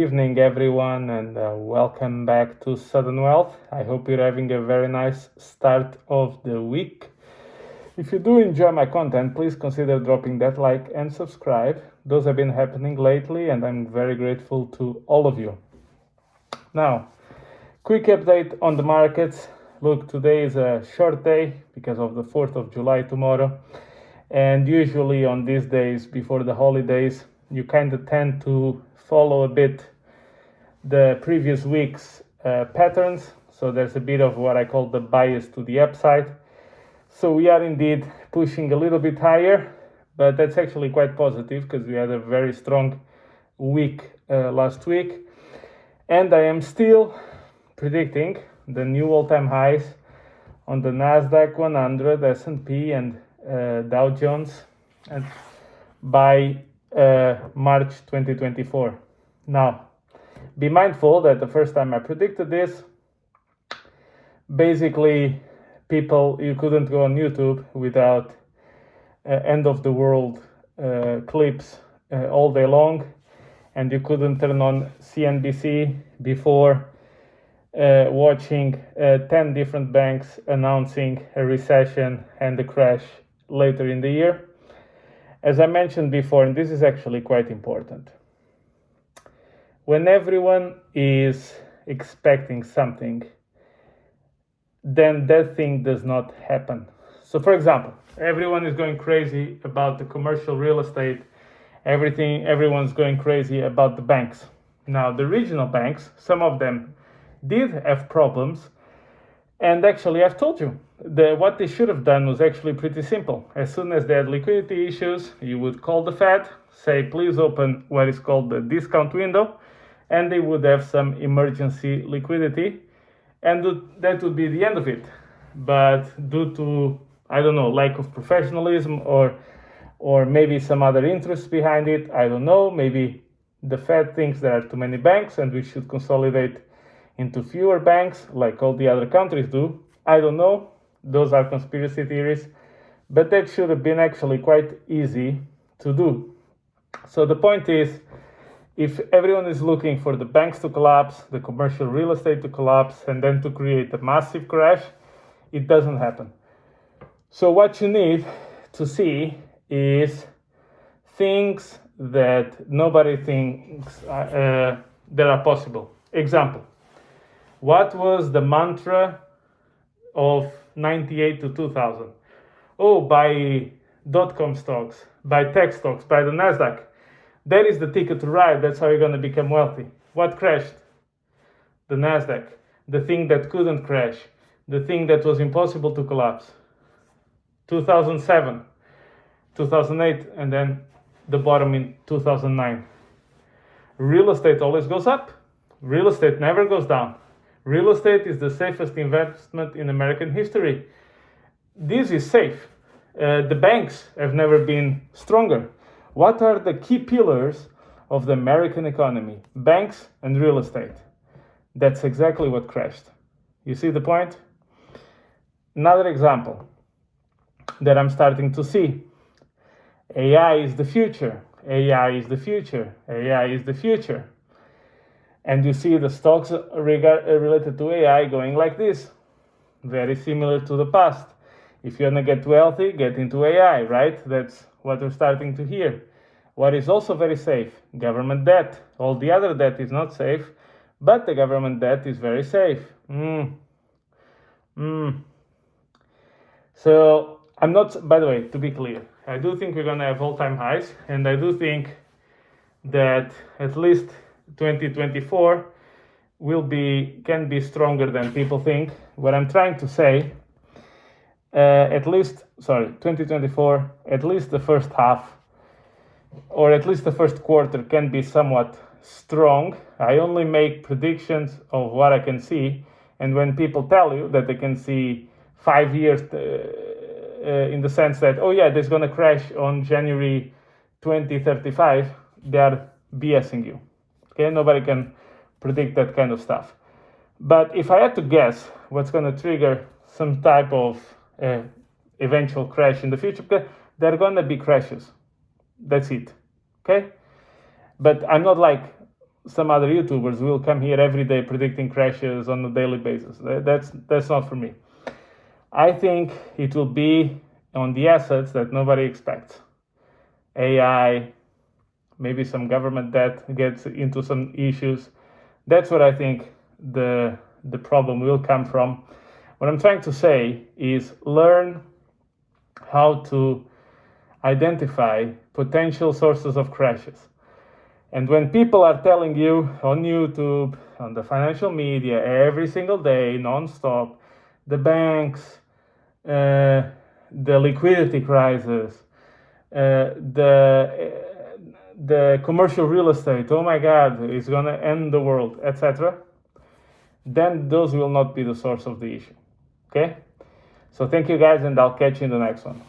Evening, everyone, and welcome back to Sudden Wealth. I hope you're having a very nice start of the week. If you do enjoy my content, please consider dropping that like and subscribe. Those have been happening lately, and I'm very grateful to all of you. Now, quick update on the markets. Look, today is a short day because of the 4th of July tomorrow, and usually on these days before the holidays, you kind of tend to follow a bit the previous week's patterns. So there's a bit of what I call the bias to the upside. So we are indeed pushing a little bit higher, but that's actually quite positive because we had a very strong week last week. And I am still predicting the new all-time highs on the Nasdaq 100, S&P, and Dow Jones and by March 2024. Now, be mindful that the first time I predicted this, basically you couldn't go on YouTube without end of the world clips all day long, and you couldn't turn on CNBC before watching 10 different banks announcing a recession and a crash later in the year. As I mentioned before, and this is actually quite important, when everyone is expecting something, then that thing does not happen. So for example, everyone is going crazy about the commercial real estate, everyone's going crazy about the banks. Now, the regional banks, some of them did have problems, and actually I've told you, what they should have done was actually pretty simple. As soon as they had liquidity issues, you would call the Fed, say please open what is called the discount window, and they would have some emergency liquidity, and that would be the end of it. But due to, I don't know, lack of professionalism or maybe some other interests behind it, I don't know, maybe the Fed thinks there are too many banks and we should consolidate into fewer banks like all the other countries do. I don't know. Those are conspiracy theories, but that should have been actually quite easy to do. So the point is, if everyone is looking for the banks to collapse, the commercial real estate to collapse, and then to create a massive crash, it doesn't happen. So what you need to see is things that nobody thinks that are possible. Example, what was the mantra of 98 to 2000? Oh, buy dot-com stocks, buy tech stocks, buy the Nasdaq. That is the ticket to ride. That's how you're going to become wealthy. What crashed? The Nasdaq. The thing that couldn't crash. The thing that was impossible to collapse. 2007, 2008, and then the bottom in 2009. Real estate always goes up. Real estate never goes down. Real estate is the safest investment in American history. This is safe. The banks have never been stronger. What are the key pillars of the American economy? Banks and real estate. That's exactly what crashed. You see the point? Another example that I'm starting to see. AI is the future. AI is the future. AI is the future. And you see the stocks related to AI going like this. Very similar to the past. If you want to get wealthy, get into AI, right? That's what we're starting to hear. What is also very safe? Government debt. All the other debt is not safe, but the government debt is very safe. So I'm not, by the way, to be clear, I do think we're going to have all-time highs, and I do think that at least 2024 can be stronger than people think. What I'm trying to say, 2024, at least the first half, or at least the first quarter can be somewhat strong. I only make predictions of what I can see, and when people tell you that they can see 5 years in the sense that, oh yeah, there's going to crash on January 2035, they are BSing you. Okay, nobody can predict that kind of stuff. But if I had to guess what's going to trigger some type of eventual crash in the future, there are going to be crashes. That's it. Okay? But I'm not like some other YouTubers will come here every day predicting crashes on a daily basis. That's not for me. I think it will be on the assets that nobody expects. AI, maybe some government debt gets into some issues. That's what I think the problem will come from. What I'm trying to say is learn how to identify potential sources of crashes. And when people are telling you on YouTube, on the financial media, every single day, nonstop, the banks, the liquidity crisis, the commercial real estate, oh my God, it's going to end the world, etc., then those will not be the source of the issue. Okay? So thank you guys, and I'll catch you in the next one.